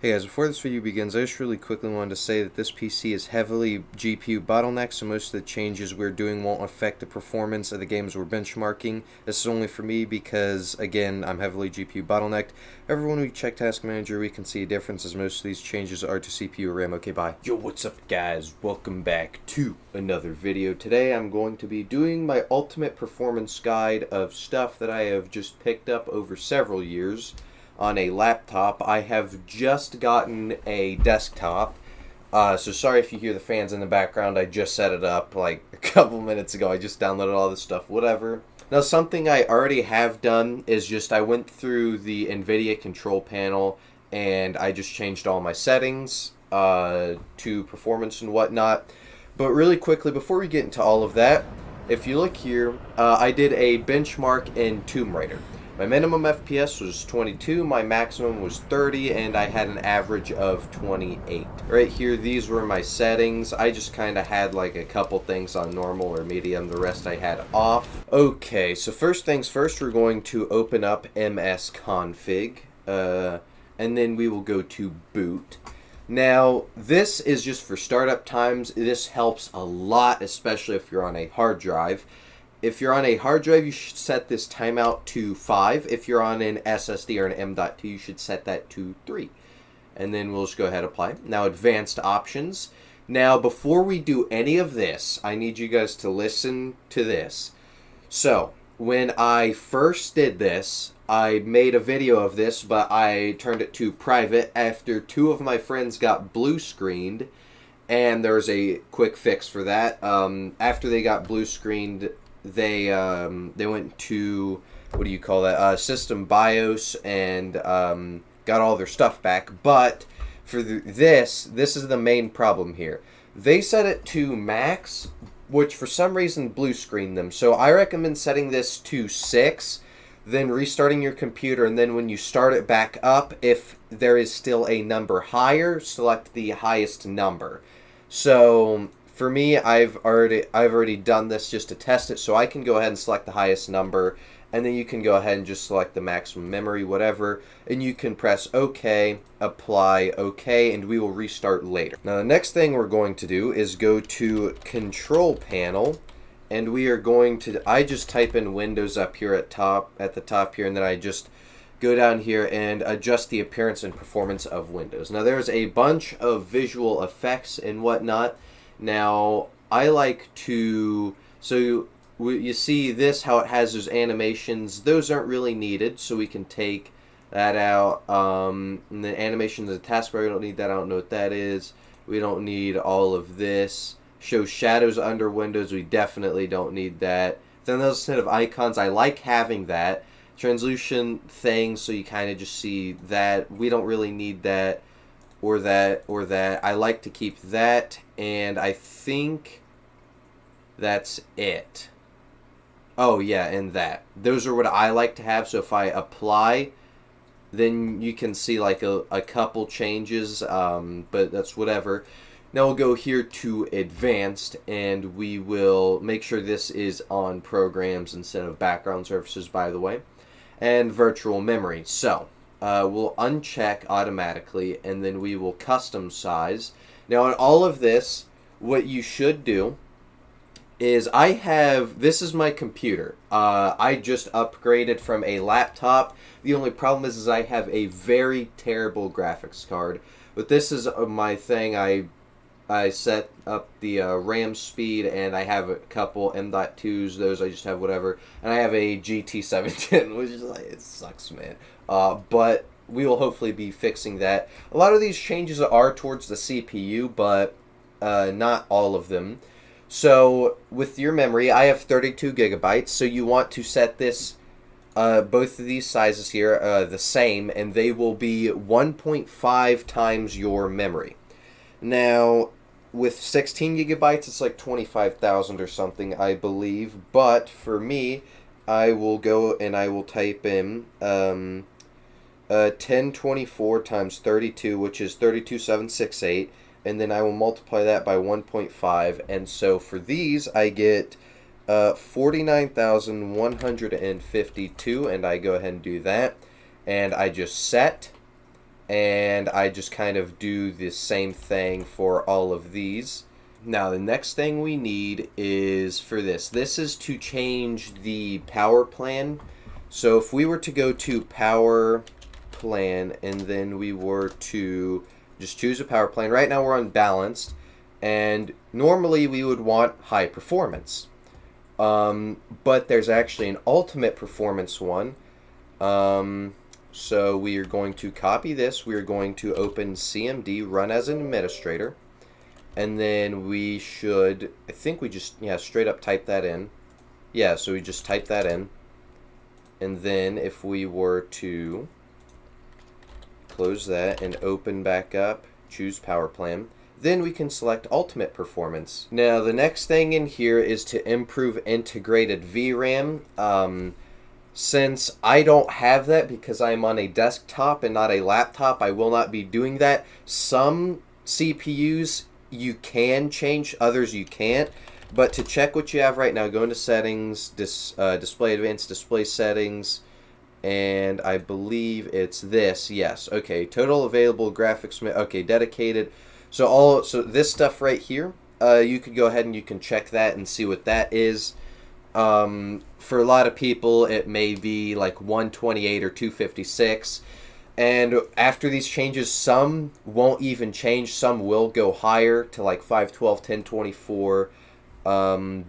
Hey guys, before this video begins, I just really quickly wanted to say that this PC is heavily GPU bottlenecked, so most of the changes we're doing won't affect the performance of the games we're benchmarking. This is only for me because, again, I'm heavily GPU bottlenecked. However, when we check Task Manager, we can see a difference as most of these changes are to CPU or RAM. Okay, bye. Yo, what's up guys? Welcome back to another video. Today I'm going to be doing my ultimate performance guide of stuff that I have just picked up over several years on a laptop. I have just gotten a desktop, so sorry if you hear the fans in the background. I just set it up like a couple minutes ago. I just downloaded all this stuff, whatever. Now, something I already have done is just I went through the NVIDIA control panel and I just changed all my settings to performance and whatnot. But really quickly, before we get into all of that, if you look here, I did a benchmark in Tomb Raider. My minimum FPS was 22, my maximum was 30, and I had an average of 28. Right here, these were my settings. I just kind of had like a couple things on normal or medium, the rest I had off. Okay, so first things first, we're going to open up msconfig, and then we will go to boot. Now, this is just for startup times. This helps a lot, especially if you're on a hard drive. If you're on a hard drive, you should set this timeout to 5. If you're on an SSD or an M.2, you should set that to 3. And then we'll just go ahead and apply. Now, advanced options. Now, before we do any of this, I need you guys to listen to this. So, when I first did this, I made a video of this, but I turned it to private after 2 of my friends got blue screened. And there was a quick fix for that. After they got blue screened, they went to, what do you call that, system BIOS, and got all their stuff back. But for this is the main problem here. They set it to max, which for some reason blue screened them. So I recommend setting this to 6, then restarting your computer, and then when you start it back up, if there is still a number higher, select the highest number. So for me, I've already done this just to test it, so I can go ahead and select the highest number, and then you can go ahead and just select the maximum memory, whatever, and you can press OK, apply OK, and we will restart later. Now, the next thing we're going to do is go to Control Panel, and we are going to, I just type in Windows up here at the top here, and then I just go down here and adjust the appearance and performance of Windows. Now, there's a bunch of visual effects and whatnot. Now, I like to, so you see this, how it has those animations. Those aren't really needed, so we can take that out. And the animations of the taskbar, we don't need that. I don't know what that is. We don't need all of this. Show shadows under windows, we definitely don't need that. Then those set of icons, I like having that. Translucent thing, so you kind of just see that. We don't really need that. Or that, or that. I like to keep that, and I think that's it. Oh, yeah, and that. Those are what I like to have, so if I apply, then you can see like a couple changes, but that's whatever. Now we'll go here to Advanced, and we will make sure this is on Programs instead of Background Surfaces, by the way, and Virtual Memory. So we'll uncheck automatically, and then we will custom size. Now, in all of this, what you should do is this is my computer. I just upgraded from a laptop. The only problem is I have a very terrible graphics card. But this is my thing. I set up the RAM speed, and I have a couple M.2s. Those I just have whatever. And I have a GT710, which is like, it sucks, man. But we will hopefully be fixing that. A lot of these changes are towards the CPU, but not all of them. So with your memory, I have 32 gigabytes. So you want to set this, both of these sizes here, the same, and they will be 1.5 times your memory. Now, with 16 gigabytes, it's like 25,000 or something, I believe. But for me, I will go and I will type in 1024 times 32, which is 32,768, and then I will multiply that by 1.5. And so for these, I get 49,152, and I go ahead and do that, and I just set. and I just kind of do the same thing for all of these. Now the next thing we need is for this. This is to change the power plan. So if we were to go to power plan and then we were to just choose a power plan. Right now we're on balanced, and normally we would want high performance. But there's actually an ultimate performance one. So we are going to copy this. We are going to open CMD, run as an administrator. And then we should, I think we just, straight up type that in. Yeah, so we just type that in. And then if we were to close that and open back up, choose power plan, then we can select ultimate performance. Now the next thing in here is to improve integrated VRAM. Since I don't have that because I'm on a desktop and not a laptop, I will not be doing that. Some CPUs you can change, others you can't. But to check what you have right now, go into settings, display advanced display settings, and I believe it's this. Yes, okay. Total available graphics. Okay, dedicated. So this stuff right here, you could go ahead and you can check that and see what that is. For a lot of people, it may be like 128 or 256. And after these changes, some won't even change. Some will go higher to like 512, 1024.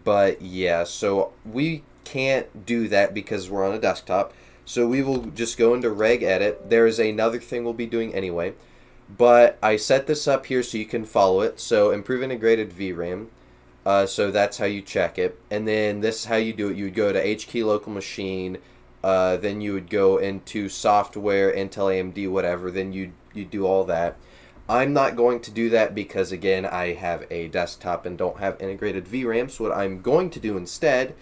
But yeah, so we can't do that because we're on a desktop. So we will just go into reg edit. There is another thing we'll be doing anyway. But I set this up here so you can follow it. So improve integrated VRAM. So that's how you check it. And then this is how you do it. You would go to HKey local machine. Then you would go into software, Intel, AMD, whatever. Then you do all that. I'm not going to do that because, again, I have a desktop and don't have integrated VRAM. So what I'm going to do instead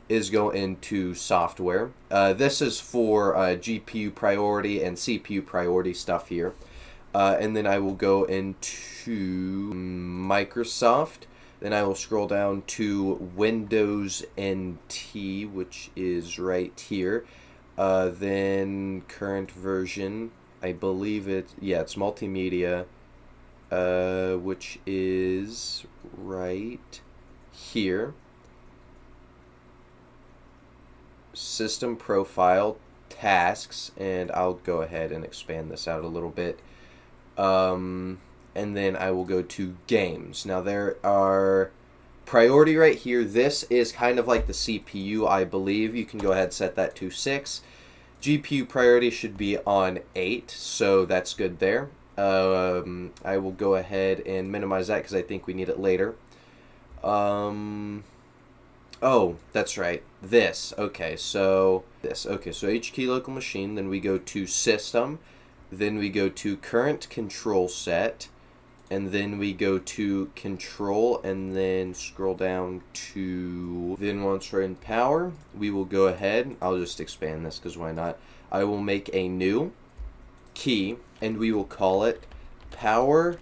is go into software. This is for GPU priority and CPU priority stuff here. And then I will go into Microsoft. Then I will scroll down to Windows NT, which is right here. Then current version, I believe it's multimedia, which is right here. System profile, tasks, and I'll go ahead and expand this out a little bit. And then I will go to games. Now there are priority right here. This is kind of like the CPU, I believe. You can go ahead and set that to 6. GPU priority should be on 8, so that's good there. I will go ahead and minimize that because I think we need it later. Oh, that's right. This. Okay, so HKey local machine. Then we go to system. Then we go to current control set. And then we go to control and then scroll down to, then once we're in power, we will go ahead, I'll just expand this because why not, I will make a new key and we will call it power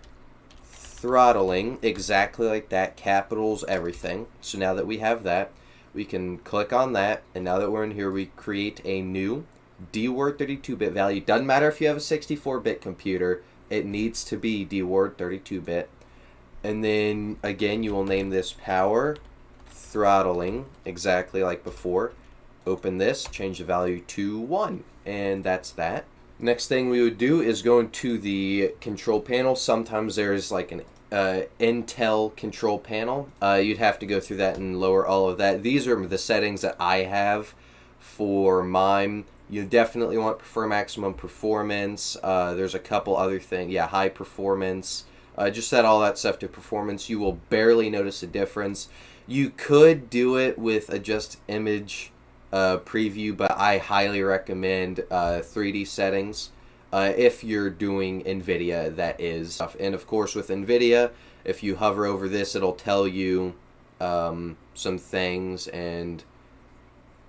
throttling, exactly like that, capitals, everything. So now that we have that, we can click on that, and now that we're in here, we create a new dword 32-bit value. Doesn't matter if you have a 64-bit computer, it needs to be dword 32-bit. And then again, you will name this power throttling, exactly like before. Open this, change the value to 1, and that's that. Next thing we would do is go into the control panel. Sometimes there's like an Intel control panel. You'd have to go through that and lower all of that. These are the settings that I have for mine. You definitely want prefer maximum performance. There's a couple other things. Yeah, high performance. Just set all that stuff to performance. You will barely notice a difference. You could do it with adjust image preview, but I highly recommend 3D settings if you're doing NVIDIA, that is. And of course with NVIDIA, if you hover over this, it'll tell you some things and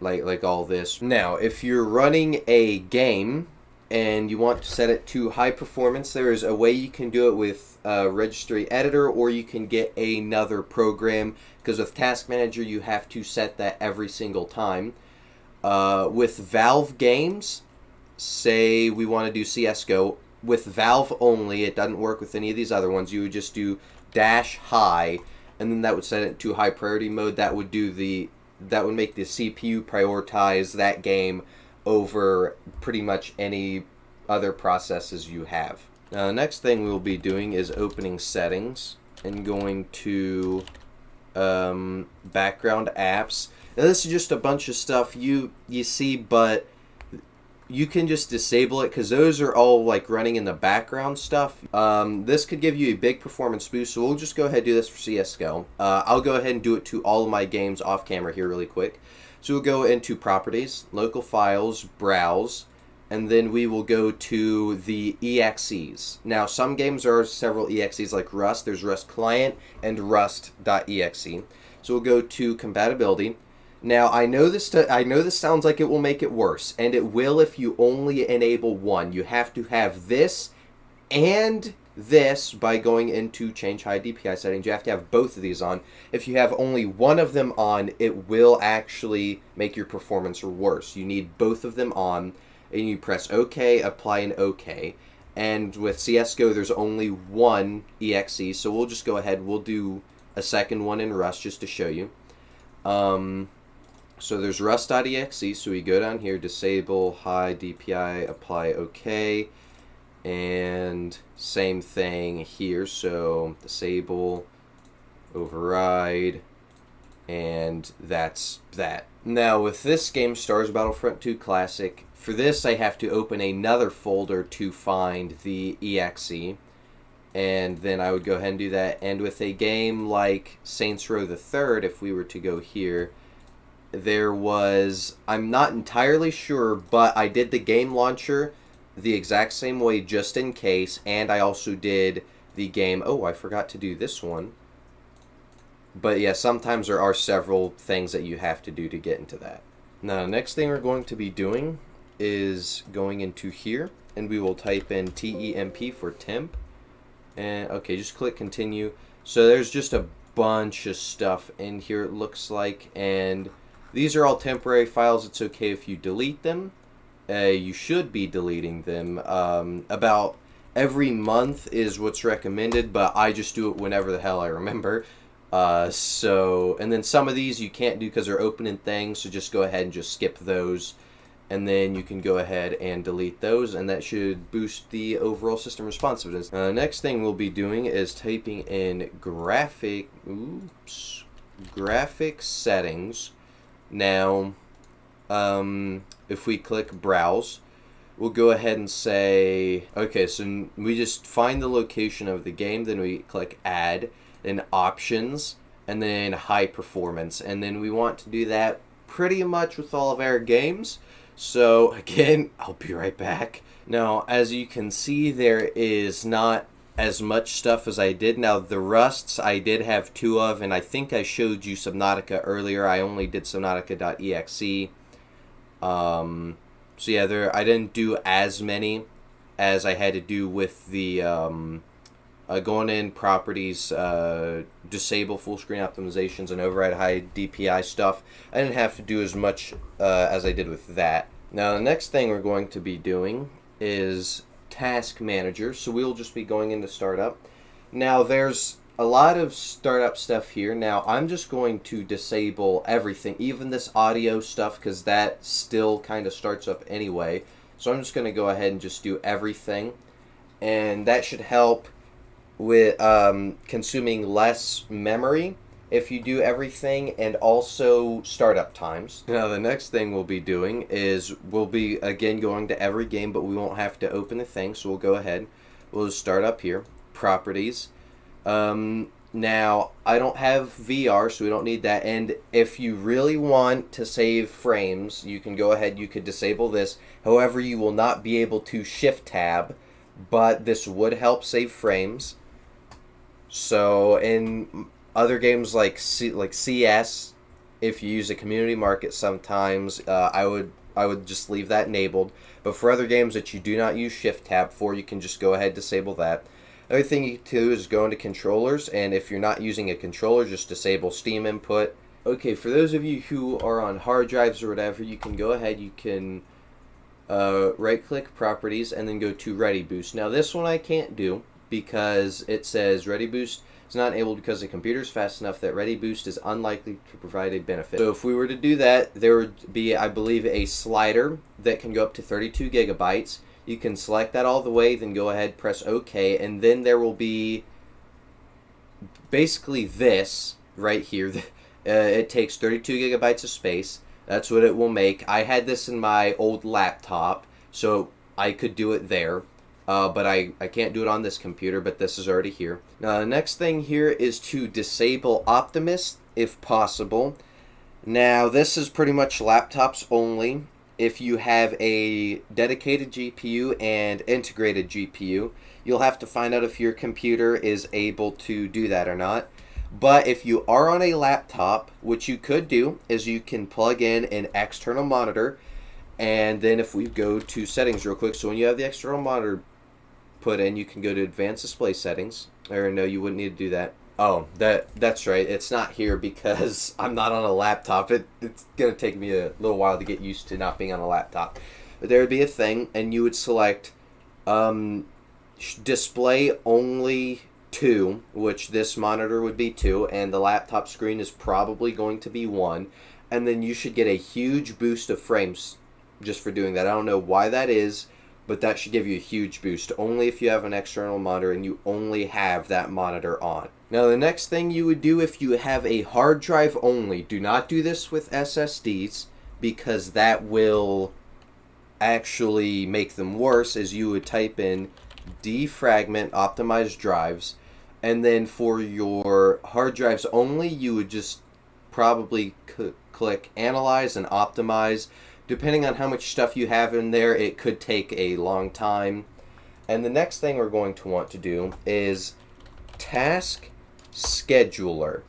like all this. Now, if you're running a game and you want to set it to high performance, there is a way you can do it with Registry Editor, or you can get another program, because with Task Manager you have to set that every single time. With Valve games, say we want to do Csgo, with Valve only. It doesn't work with any of these other ones. You would just do -high, and then that would set it to high priority mode. That would make the CPU prioritize that game over pretty much any other processes you have. Next thing we'll be doing is opening settings and going to background apps. Now this is just a bunch of stuff you see, but you can just disable it because those are all like running in the background stuff. This could give you a big performance boost, so we'll just go ahead and do this for Csgo. I'll go ahead and do it to all of my games off camera here really quick. So we'll go into Properties, Local Files, Browse, and then we will go to the EXEs. Now some games are several EXEs like Rust. There's Rust Client and Rust.exe. So we'll go to Compatibility. Now, I know this sounds like it will make it worse, and it will if you only enable one. You have to have this and this by going into Change High DPI settings. You have to have both of these on. If you have only one of them on, it will actually make your performance worse. You need both of them on, and you press OK, Apply, and OK. And with Csgo, there's only one EXE, so we'll just go ahead. We'll do a second one in Rust just to show you. So there's Rust.exe, so we go down here, disable high DPI, apply OK, and same thing here, so disable, override, and that's that. Now with this game, Stars Battlefront 2 Classic, for this I have to open another folder to find the EXE, and then I would go ahead and do that. And with a game like Saints Row the Third, if we were to go here, there was, I'm not entirely sure, but I did the game launcher the exact same way just in case, and I also did the game, oh, I forgot to do this one. But yeah, sometimes there are several things that you have to do to get into that. Now, the next thing we're going to be doing is going into here, and we will type in TEMP for temp. And okay, just click continue. So there's just a bunch of stuff in here, it looks like, and these are all temporary files. It's okay if you delete them. You should be deleting them. About every month is what's recommended, but I just do it whenever the hell I remember. And then some of these you can't do because they're opening things, so just go ahead and just skip those. And then you can go ahead and delete those, and that should boost the overall system responsiveness. Next thing we'll be doing is typing in graphic settings. Now, if we click Browse, we'll go ahead and say, okay, so we just find the location of the game, then we click Add, then Options, and then High Performance. And then we want to do that pretty much with all of our games. So, again, I'll be right back. Now, as you can see, there is not as much stuff as I did. Now, the Rusts I did have 2 of, and I think I showed you Subnautica earlier. I only did Subnautica.exe. So yeah, I didn't do as many as I had to do with the going in Properties, disable full screen optimizations and override high DPI stuff. I didn't have to do as much as I did with that. Now, the next thing we're going to be doing is Task Manager, so we'll just be going into Startup. Now, there's a lot of startup stuff here. Now, I'm just going to disable everything, even this audio stuff, because that still kind of starts up anyway. So I'm just going to go ahead and just do everything, and that should help with consuming less memory if you do everything, and also startup times. Now, the next thing we'll be doing is we'll be again going to every game, but we won't have to open the thing, so we'll go ahead. We'll just start up here, Properties. Now, I don't have VR, so we don't need that, and if you really want to save frames, you can go ahead, you could disable this. However, you will not be able to Shift Tab, but this would help save frames. So, in other games like CS, if you use a community market sometimes, I would just leave that enabled. But for other games that you do not use Shift Tab for, you can just go ahead and disable that. Other thing you can do is go into controllers, and if you're not using a controller, just disable Steam input. Okay, for those of you who are on hard drives or whatever, you can go ahead, you can right click properties and then go to ready boost. Now this one I can't do because it says ready boost is not enabled because the computer is fast enough that ready boost is unlikely to provide a benefit. So if we were to do that, there would be, I believe, a slider that can go up to 32 gigabytes. You can select that all the way, then go ahead, press OK, and then there will be basically this right here. It takes 32 gigabytes of space. That's what it will make. I had this in my old laptop, so I could do it there. But I can't do it on this computer, but this is already here. Now, the next thing here is to disable Optimus, if possible. Now, this is pretty much laptops only. If you have a dedicated GPU and integrated GPU, you'll have to find out if your computer is able to do that or not. But if you are on a laptop, what you could do is you can plug in an external monitor, and then if we go to settings real quick, so when you have the external monitor put in, you can go to advanced display settings. Or no, you wouldn't need to do that. Oh, that's right. It's not here because I'm not on a laptop. It's going to take me a little while to get used to not being on a laptop. But there would be a thing, and you would select display only 2, which this monitor would be 2, and the laptop screen is probably going to be 1. And then you should get a huge boost of frames just for doing that. I don't know why that is, but that should give you a huge boost, only if you have an external monitor and you only have that monitor on. Now, the next thing you would do if you have a hard drive only, do not do this with SSDs, because that will actually make them worse, is you would type in defragment optimized drives, and then for your hard drives only, you would just probably click analyze and optimize. Depending on how much stuff you have in there, it could take a long time. And the next thing we're going to want to do is task scheduler.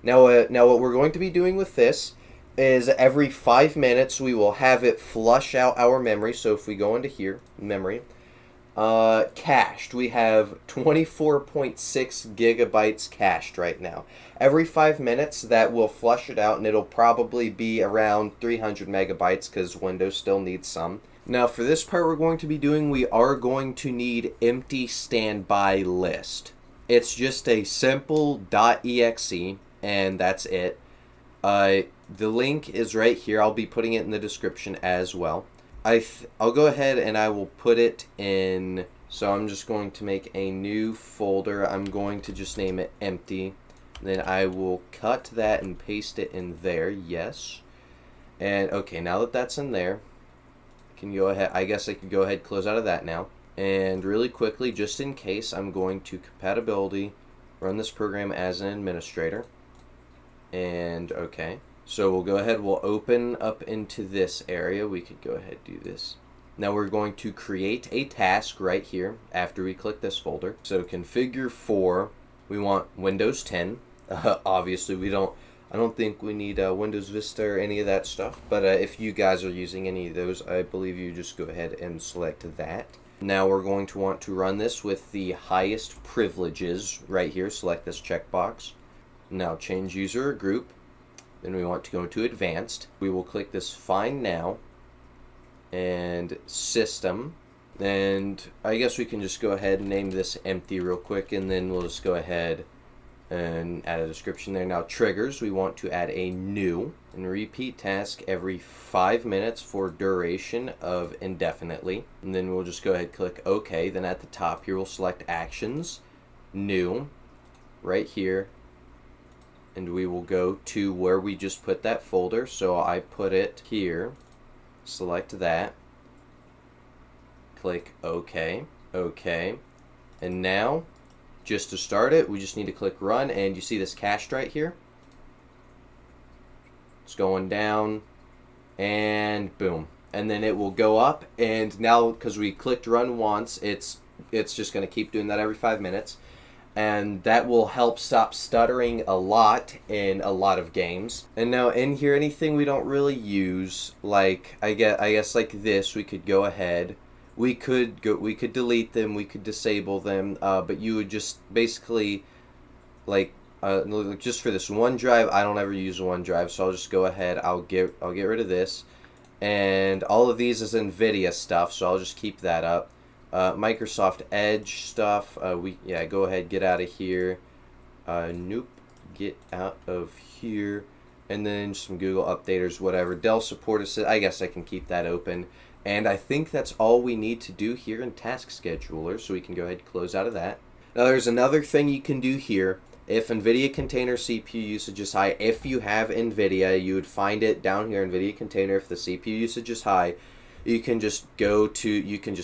Now what we're going to be doing with this is every 5 minutes we will have it flush out our memory. So if we go into here, memory, cached, we have 24.6 gigabytes cached right now. Every 5 minutes that will flush it out, and it'll probably be around 300 megabytes because Windows still needs some. Now for this part we're going to be doing, we are going to need empty standby list. It's just a simple .exe, and that's it. The link is right here. I'll be putting it in the description as well. I'll go ahead and I will put it in, so I'm just going to make a new folder. I'm going to just name it empty. Then I will cut that and paste it in there, yes. And okay, now that that's in there, I can go ahead, I guess I could go ahead and close out of that now. And really quickly, just in case, I'm going to compatibility, run this program as an administrator. And okay. So we'll go ahead, we'll open up into this area. We could go ahead and do this. Now we're going to create a task right here after we click this folder. So configure for, we want Windows 10. Obviously I don't think we need Windows Vista or any of that stuff. But if you guys are using any of those, I believe you just go ahead and select that. Now we're going to want to run this with the highest privileges right here. Select this checkbox. Now change user or group. Then we want to go to advanced. We will click this find now and system, and I guess we can just go ahead and name this empty real quick, and then we'll just go ahead and add a description there. Now triggers, we want to add a new and repeat task every 5 minutes for duration of indefinitely, and then we'll just go ahead and click OK. Then at the top here we'll select actions, new, right here, and we will go to where we just put that folder. So I put it here, select that, click OK, OK, and now just to start it we just need to click run, and you see this cached right here, it's going down, and boom, and then it will go up, and now because we clicked run once, it's just going to keep doing that every 5 minutes. And that will help stop stuttering a lot in a lot of games. And now in here, anything we don't really use, like I guess like this, we could go ahead. We could delete them, we could disable them, but you would just basically like just for this OneDrive. I don't ever use OneDrive, so I'll just go ahead. I'll get rid of this, and all of these is NVIDIA stuff, so I'll just keep that up. Microsoft Edge stuff, go ahead, get out of here. Nope, get out of here. And then some Google updaters, whatever. Dell support assist, I guess I can keep that open. And I think that's all we need to do here in Task Scheduler, so we can go ahead and close out of that. Now there's another thing you can do here. If NVIDIA container CPU usage is high, if you have NVIDIA, you would find it down here, NVIDIA container. If the CPU usage is high, you can just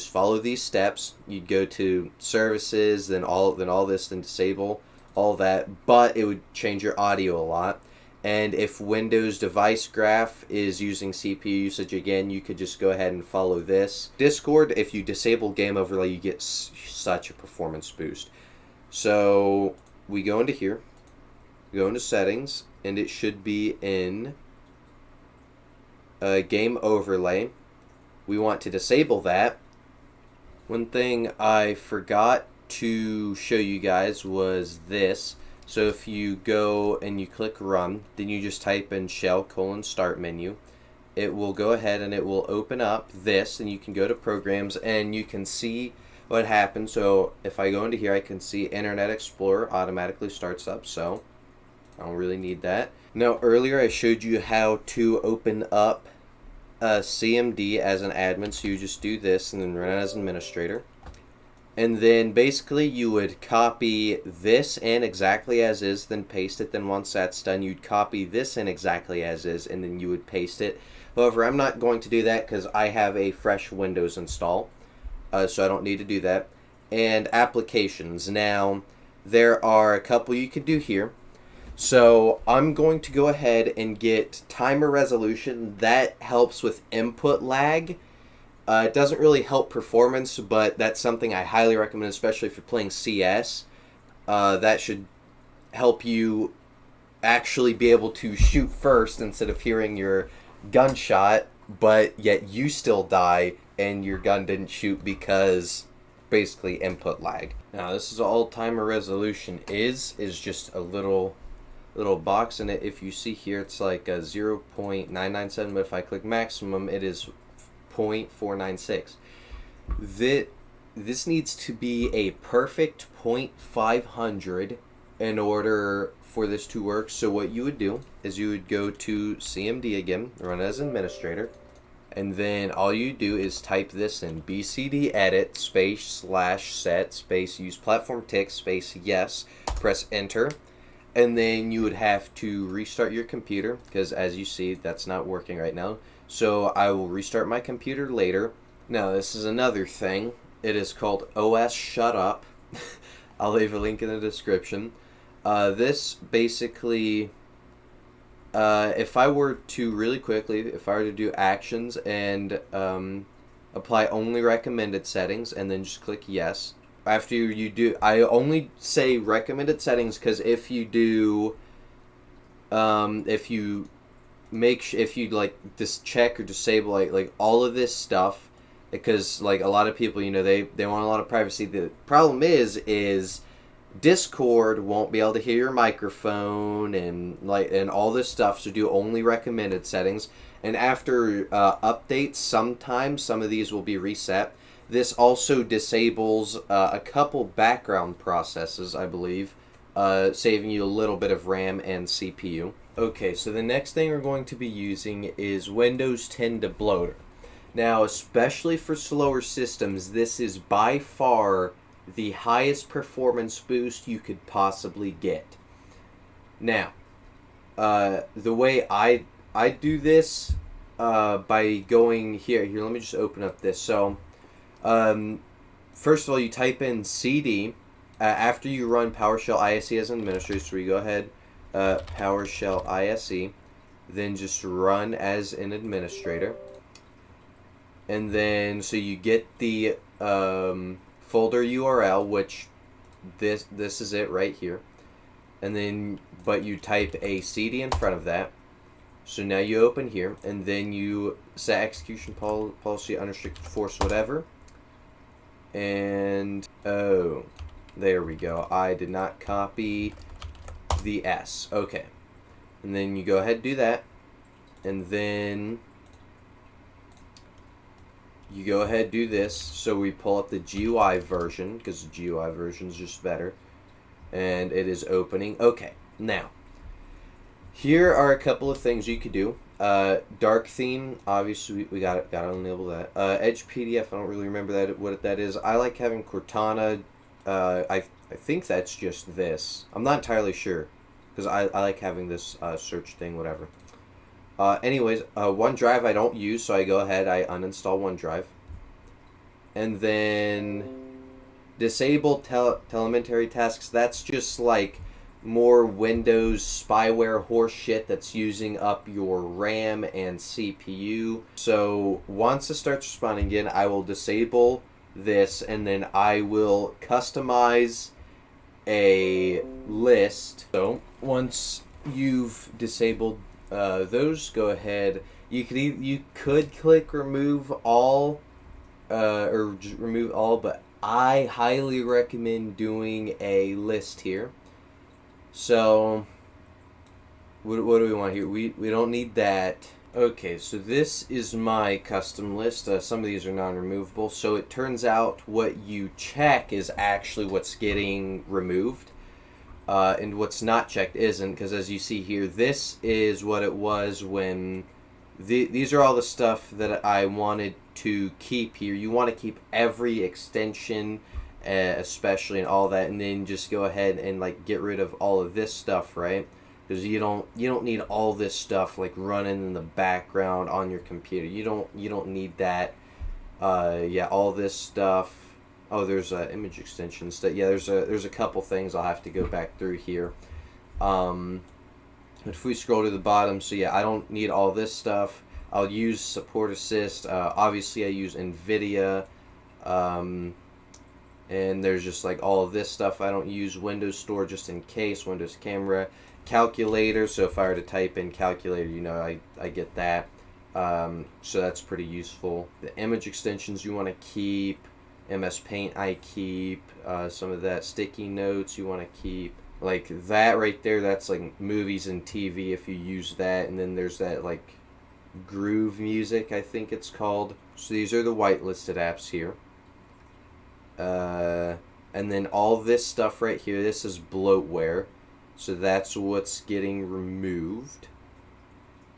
follow these steps. You'd go to services, then all this, then disable all that, but it would change your audio a lot. And if Windows device graph is using CPU usage again, you could just go ahead and follow this. Discord, if you disable game overlay, you get such a performance boost. So we go into here, go into settings, and it should be in game overlay. We want to disable that. One thing I forgot to show you guys was this. So if you go and you click run, then you just type in shell : start menu. It will go ahead and it will open up this, and you can go to programs and you can see what happens. So if I go into here, I can see Internet Explorer automatically starts up, so I don't really need that. Now earlier I showed you how to open up CMD as an admin, so you just do this and then run it as administrator. And then basically you would copy this in exactly as is, then paste it. Then once that's done, you'd copy this in exactly as is, and then you would paste it. However, I'm not going to do that because I have a fresh Windows install, so I don't need to do that. And applications. Now, there are a couple you could do here. So I'm going to go ahead and get timer resolution. That helps with input lag. It doesn't really help performance, but that's something I highly recommend, especially if you're playing CS. That should help you actually be able to shoot first instead of hearing your gunshot, but yet you still die and your gun didn't shoot because basically input lag. Now this is all timer resolution is just a little box in it. If you see here, it's like a 0.997, but if I click maximum, it is 0.496. This needs to be a perfect 0.500 in order for this to work. So what you would do is you would go to CMD again, run as administrator, and then all you do is type this in: bcd edit /set space use platform tick space yes, press enter. And then you would have to restart your computer because, as you see, that's not working right now. So I will restart my computer later. Now this is another thing. It is called OS Shut Up. I'll leave a link in the description. This basically, if I were to really quickly, if I were to do actions and apply only recommended settings and then just click yes. After you do, I only say recommended settings because if you do, if you like just check or disable like all of this stuff, because like a lot of people, you know, they want a lot of privacy. The problem is Discord won't be able to hear your microphone and all this stuff. So do only recommended settings, and after updates, sometimes some of these will be reset. This also disables a couple background processes, I believe, saving you a little bit of RAM and CPU. Okay, so the next thing we're going to be using is Windows 10 de-bloater. Now, especially for slower systems, this is by far the highest performance boost you could possibly get. Now, the way I do this by going here, let me just open up this. So, first of all, you type in CD after you run PowerShell ISE as an administrator. So we go ahead, PowerShell ISE, then just run as an administrator, and then so you get the folder URL, which this is it right here, and then but you type a CD in front of that. So now you open here, and then you set execution policy, unrestricted force, whatever. And, oh, there we go. I did not copy the S. Okay. And then you go ahead and do that. And then you go ahead do this. So we pull up the GUI version, because the GUI version is just better. And it is opening. Okay, now, here are a couple of things you could do. Dark theme, obviously we gotta enable that. Edge PDF, I don't really remember what that is. I like having Cortana. I think that's just this. I'm not entirely sure, because I like having this search thing, whatever. Anyways, OneDrive I don't use, so I go ahead, I uninstall OneDrive. And then disable telemetry tasks. That's just like more Windows spyware horse shit that's using up your RAM and CPU. So once it starts responding again, I will disable this, and then I will customize a list. So once you've disabled those, go ahead. You could click remove all, or just remove all, but I highly recommend doing a list here. So what do we want here? We don't need that. Okay, so this is my custom list. Some of these are non-removable. So it turns out what you check is actually what's getting removed. And what's not checked isn't, because as you see here, this is what it was when... these are all the stuff that I wanted to keep here. You want to keep every extension, especially, and all that, and then just go ahead and like get rid of all of this stuff, right? Because you don't need all this stuff like running in the background on your computer. You don't need that. Yeah, all this stuff. Oh, there's image extensions. That yeah, there's a couple things I'll have to go back through here. If we scroll to the bottom, so yeah, I don't need all this stuff. I'll use support assist. Obviously, I use NVIDIA. And there's just like all of this stuff. I don't use Windows Store just in case. Windows Camera. Calculator, so if I were to type in calculator, you know, I get that. So that's pretty useful. The image extensions you want to keep. MS Paint I keep. Some of that sticky notes you want to keep. Like that right there, that's like movies and TV if you use that. And then there's that like Groove Music, I think it's called. So these are the whitelisted apps here. And then all this stuff right here, this is bloatware. So that's what's getting removed.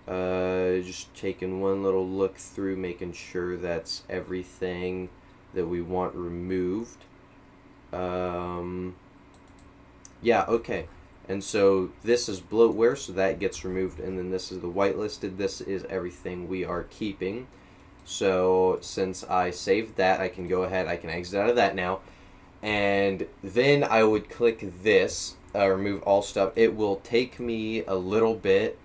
Just taking one little look through, making sure that's everything that we want removed. Yeah, okay. And so this is bloatware, so that gets removed. And then this is the whitelisted. This is everything we are keeping. So since I saved that, I can go ahead, I can exit out of that now. And then I would click this, remove all stuff. It will take me a little bit.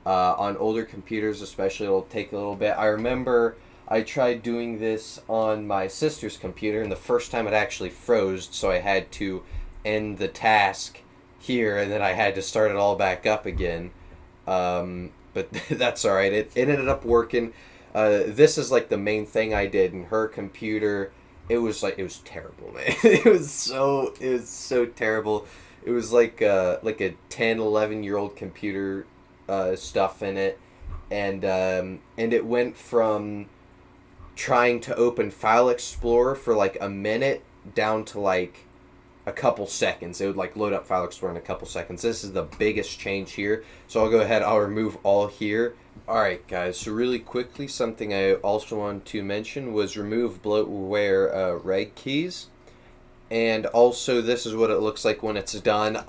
On older computers especially, it'll take a little bit. I remember I tried doing this on my sister's computer, and the first time it actually froze, so I had to end the task here, and then I had to start it all back up again. But that's alright. It ended up working. This is like the main thing I did in her computer. It was terrible, man. It was so terrible. It was like a 10, 11-year-old computer stuff in it, and it went from trying to open File Explorer for like a minute down to like a couple seconds. It would like load up File Explorer in a couple seconds. This is the biggest change here. So I'll go ahead, I'll remove all here. Alright guys, so really quickly, something I also wanted to mention was remove bloatware reg keys. And also this is what it looks like when it's done.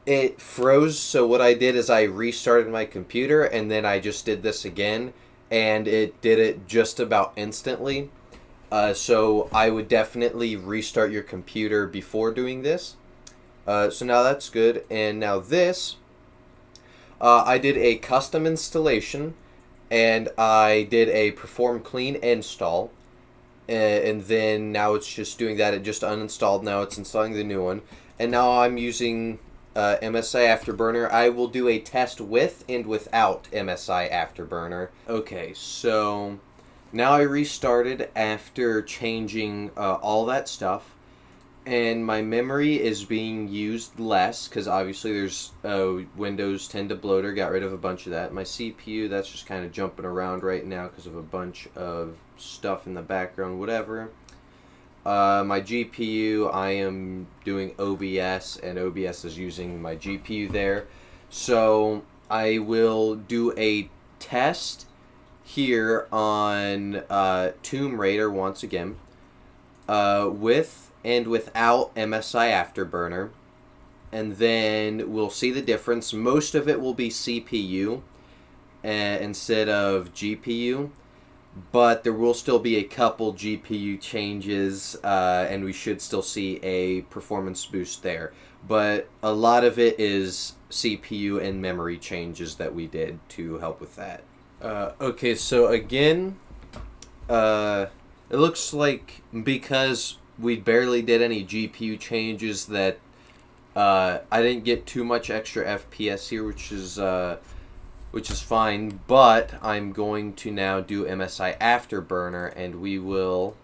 It froze, so what I did is I restarted my computer, and then I just did this again, and it did it just about instantly. So I would definitely restart your computer before doing this. So now that's good. And now this, I did a custom installation, and I did a perform clean install. And then now it's just doing that. It just uninstalled. Now it's installing the new one. And now I'm using Msi Afterburner. I will do a test with and without Msi Afterburner. Okay, so now I restarted after changing all that stuff, and my memory is being used less because obviously there's Windows 10 de-bloater, got rid of a bunch of that. My CPU, that's just kind of jumping around right now because of a bunch of stuff in the background, whatever. My GPU, I am doing OBS, and OBS is using my GPU there. So I will do a test here on Tomb Raider once again, with and without MSI Afterburner, and then we'll see the difference. Most of it will be CPU instead of GPU, but there will still be a couple GPU changes, and we should still see a performance boost there. But a lot of it is CPU and memory changes that we did to help with that. Okay, so again, it looks like because we barely did any GPU changes that I didn't get too much extra FPS here, which is fine, but I'm going to now do MSI Afterburner, and we will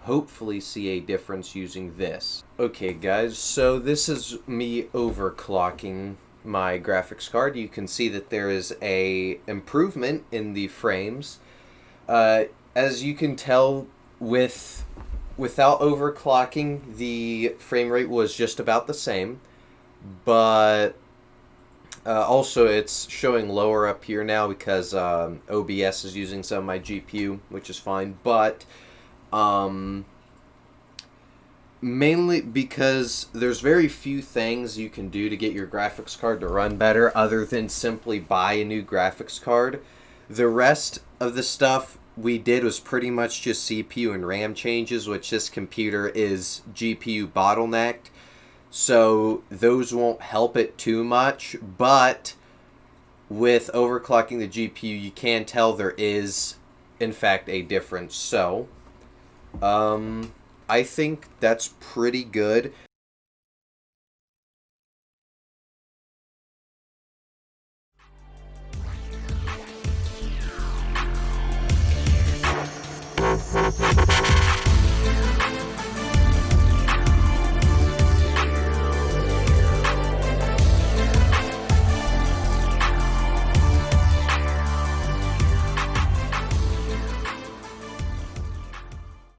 hopefully see a difference using this. Okay guys, so this is me overclocking my graphics card. You can see that there is a improvement in the frames. As you can tell, without overclocking, the frame rate was just about the same, but also it's showing lower up here now because OBS is using some of my GPU, which is fine, but mainly because there's very few things you can do to get your graphics card to run better other than simply buy a new graphics card. The rest of the stuff we did was pretty much just CPU and RAM changes, which this computer is GPU bottlenecked, so those won't help it too much. But with overclocking the GPU, you can tell there is in fact a difference. So I think that's pretty good.